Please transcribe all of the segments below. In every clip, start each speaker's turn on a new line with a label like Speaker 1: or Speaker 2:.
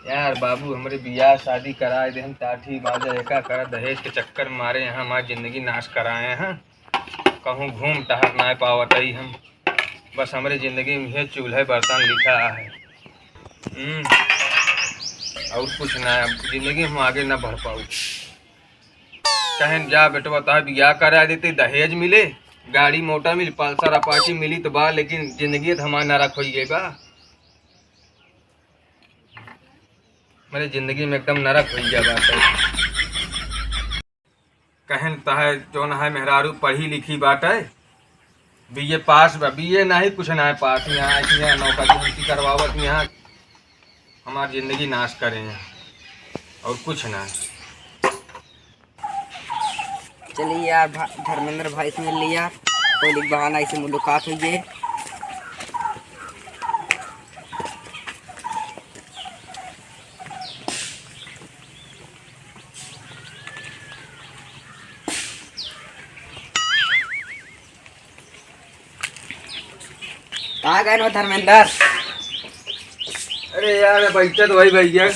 Speaker 1: यार बाबू हमरे बियाह शादी कराए दे, हम टाठी बाजा एका करा दहेज के चक्कर मारे यहाँ हमारी जिंदगी नाश कराए हैं। कहूँ घूम टहर ना पावत ही हम, बस हमारी जिंदगी में ये चूल्हे बर्तन लिखा है। और कुछ ना है, जिंदगी में आगे ना बढ़ पाऊ। कहें जा बेटवा ता बियाह करा देते, दहेज मिले, गाड़ी मोटा मिली, पल्सर अपाची मिली तो बा, लेकिन जिंदगी तो हमारा नरक हो गई बा। मेरी जिंदगी में एकदम नरक हो गया बात है। कहन तहे जो न है मेहरारू पढ़ी लिखी बात है, बीए पास बा, बीए नहीं कुछ ना है पास, यहाँ नौकरी करवावत यहाँ हमारी जिंदगी नाश करें हैं और कुछ ना।
Speaker 2: चलिए यार धर्मेंद्र भाई से मिल लिया, कोई बहाना इसे मुलाकात हुई है। कहाँ गए नो धर्मेंद्र?
Speaker 1: अरे यार बैठा तो वही भैया।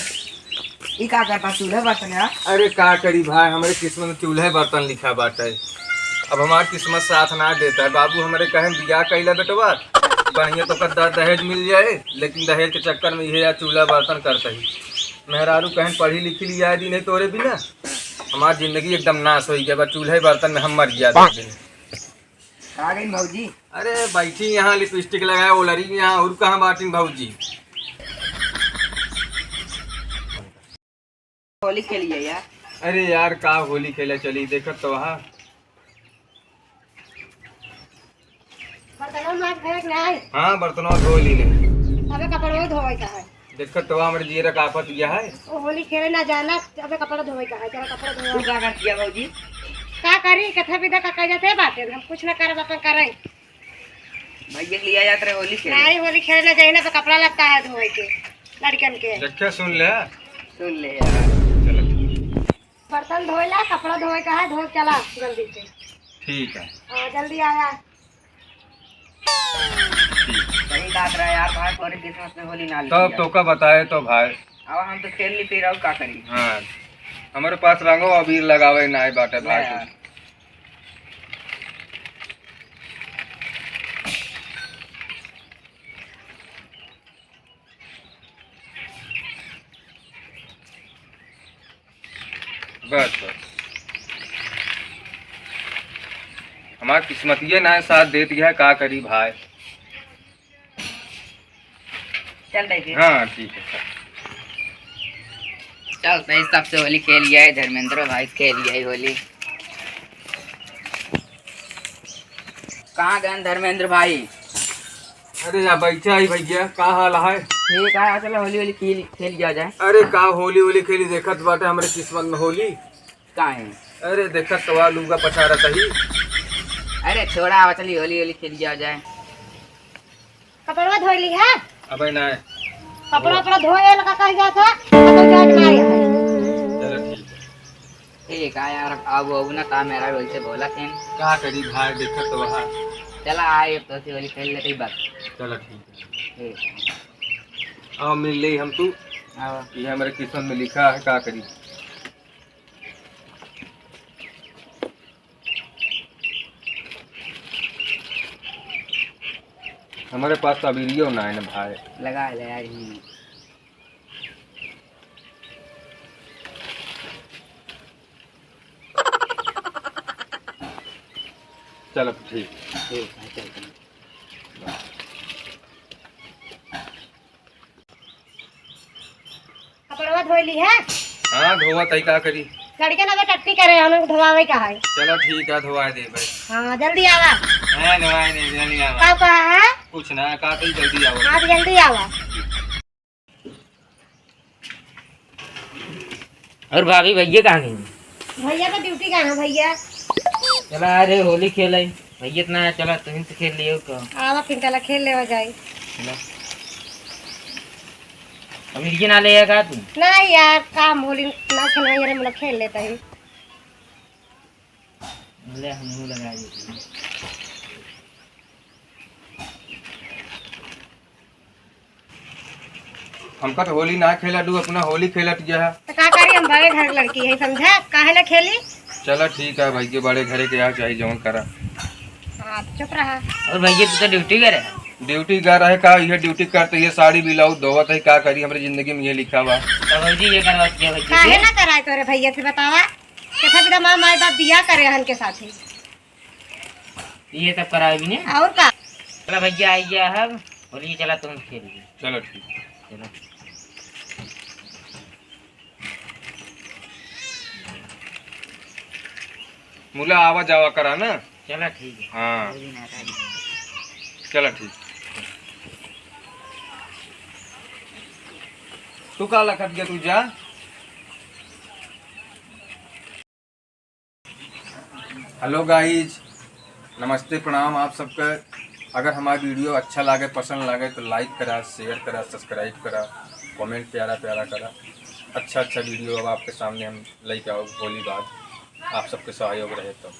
Speaker 2: ये क्या करता चूल्हे बर्तन यार?
Speaker 1: अरे का करी भाई, हमारे किस्मत में चूल्हे बर्तन लिखा बात है। अब हमारी किस्मत साथ ना देता है बाबू। हमारे कहें बियाह कैला बेटवा बढ़िया तो कद्दा दहेज मिल जाए, लेकिन दहेज के चक्कर में यह चूल्हा बर्तन करता ही। मेहरारू कहें पढ़ी लिखी लिया दी नहीं तोरे बिना हमारी जिंदगी एकदम नाश हो गया। चूल्हे बर्तन में हम मर गया।
Speaker 2: कहाँ गई भाजी?
Speaker 1: अरे बैठी यहाँ लिपस्टिक लगाए ओलरी यहाँ, और कहाँ बाटी भाजी?
Speaker 2: होली खेलिए यार।
Speaker 1: अरे यार का होली खेला चली देखत तो वहाँ हाँ बर्तनों धो ली ने।
Speaker 3: अबे कपड़ों धोवे का है।
Speaker 1: देखत तो हमारे जीरा का आफत यह है।
Speaker 3: वो होली खेले ना जाना, अबे कपड़ा धोवे का है। जरा कपड़ा धोवा।
Speaker 2: तू क्या कर दिया भाजी?
Speaker 3: का करी कथा विदा का कह जाते बातें, हम कुछ ना करब अपन करें।
Speaker 2: भैया लिया जाते रहे होली खेले।
Speaker 3: नहीं होली खेले ना जाए ना तो कपड़ा लगता है धोवे के लड़कन के।
Speaker 1: देखे सुन ले
Speaker 2: यार।
Speaker 1: चलो
Speaker 3: बर्तन धोएला, कपड़ा धोवे का है, धो चला जल्दी से।
Speaker 1: ठीक है।
Speaker 3: हाँ जल्दी आया।
Speaker 2: सही बात रहा यार भाई, पूरी किस्मत में होली ना
Speaker 1: तब तो का बताए तो भाई।
Speaker 2: अब हम तो खेल ली फिर और क्या करी।
Speaker 1: हाँ हमारे पास रंगो अबीर लगावे ना बाटे भाई। बस हमारी किस्मत ये ना साथ दे दिया है, का करी भाई।
Speaker 2: चल रही
Speaker 1: हाँ ठीक है
Speaker 2: चल सही सबसे होली खेल लिया है। धर्मेंद्र भाई खेल लिया है होली। कहाँ गए धर्मेंद्र भाई?
Speaker 1: अरे यार बैठा ही भैया, का हाल है?
Speaker 2: ठीक है चलो होली खेल लिया जाए।
Speaker 1: अरे का होली होली खेली देखत बाटे हमारे किस्मत में होली
Speaker 2: कहाँ है?
Speaker 1: अरे देखत तो लूगा पछा रहा ही।
Speaker 2: अरे छोड़ा आवा चलिए होली खेल लिया जाए।
Speaker 3: कपड़ा धो ली है?
Speaker 1: अबे ना
Speaker 3: कपड़ा कपड़ा धोए लगा कह जाता तो जाट मारे है।
Speaker 1: चलो ठीक है।
Speaker 2: ठीक है यार अब ना था मेरा होली से बोला थे
Speaker 1: का करी भाई देखत तो वहाँ।
Speaker 2: चला आए तो होली खेल लेते ही बस।
Speaker 1: चलो ठीक है।
Speaker 2: ठीक
Speaker 1: आओ मिल ले हम तू,
Speaker 2: आओ।
Speaker 1: ये हमारे किस्मत में लिखा है, का करी। हमारे पास तो अबीरियो ना है ना भाई।
Speaker 2: लगा ले यार ही।
Speaker 1: चलो ठीक
Speaker 2: ठीक है चलते हैं।
Speaker 3: कपड़ा धो ली है?
Speaker 1: हाँ धोवा तई का करी।
Speaker 3: लड़के ना टट्टी करे हम लोग धोवावे का है।
Speaker 1: चलो ठीक है धोवा दे भाई।
Speaker 3: हाँ जल्दी आवा।
Speaker 1: हाँ धोवा दे जल्दी आवा।
Speaker 3: का कहा है?
Speaker 1: कुछ ना का तई जल्दी आओ।
Speaker 3: हाँ जल्दी आवा।
Speaker 2: और भाभी भैया कहाँ गई?
Speaker 3: भैया का ड्यूटी कहाँ है भैया?
Speaker 2: चला अरे होली खेल भैया इतना चला तुम से खेल लियो तो
Speaker 3: आवा फिर चला खेल ले हो जाए।
Speaker 2: अभी ना लेगा तुम?
Speaker 3: नहीं यार काम होली ना खेलना यार, हम लोग खेल लेते हैं।
Speaker 2: ले हम लगा देते।
Speaker 1: हमका तो होली ना खेला दू, अपना होली खेलत गया।
Speaker 3: तो का करी, हम बड़े घर लड़की है, समझा काहे ला खेली।
Speaker 1: चलो ठीक है भाई के बड़े घरे के यहाँ चाहिए जौन करा।
Speaker 3: हाँ चुप रहा।
Speaker 2: और भैया तू तो ड्यूटी करे।
Speaker 1: ड्यूटी कर रहे का, ये ड्यूटी करते ये साड़ी ब्लाउज धोवत है, क्या करी हमारी जिंदगी में ये लिखा हुआ।
Speaker 2: तो भौजी ये करवा दिया भैया
Speaker 3: काहे ना कराए तोरे भैया से बतावा। कथा पिता माँ माई बाप दिया करे हन के साथ ही।
Speaker 2: ये सब कराए भी नहीं।
Speaker 3: और का
Speaker 2: चला भैया आई गया है, बोलिए चला तुम खेलिए।
Speaker 1: चलो ठीक।
Speaker 2: चलो
Speaker 1: मुला आवा जावा करा ना।
Speaker 2: चला ठीक है।
Speaker 1: हाँ
Speaker 2: कोई ना आता है।
Speaker 1: चलो ठीक। तू का लखत गया तू जा। हेलो गाइज, नमस्ते प्रणाम आप सबका। अगर हमारा वीडियो अच्छा लगे पसंद लगे तो लाइक करा, शेयर करा, सब्सक्राइब करा, कमेंट प्यारा प्यारा करा। अच्छा वीडियो अब आपके सामने हम लेके आओ होली बाद, आप सबके सहयोग रहे तो।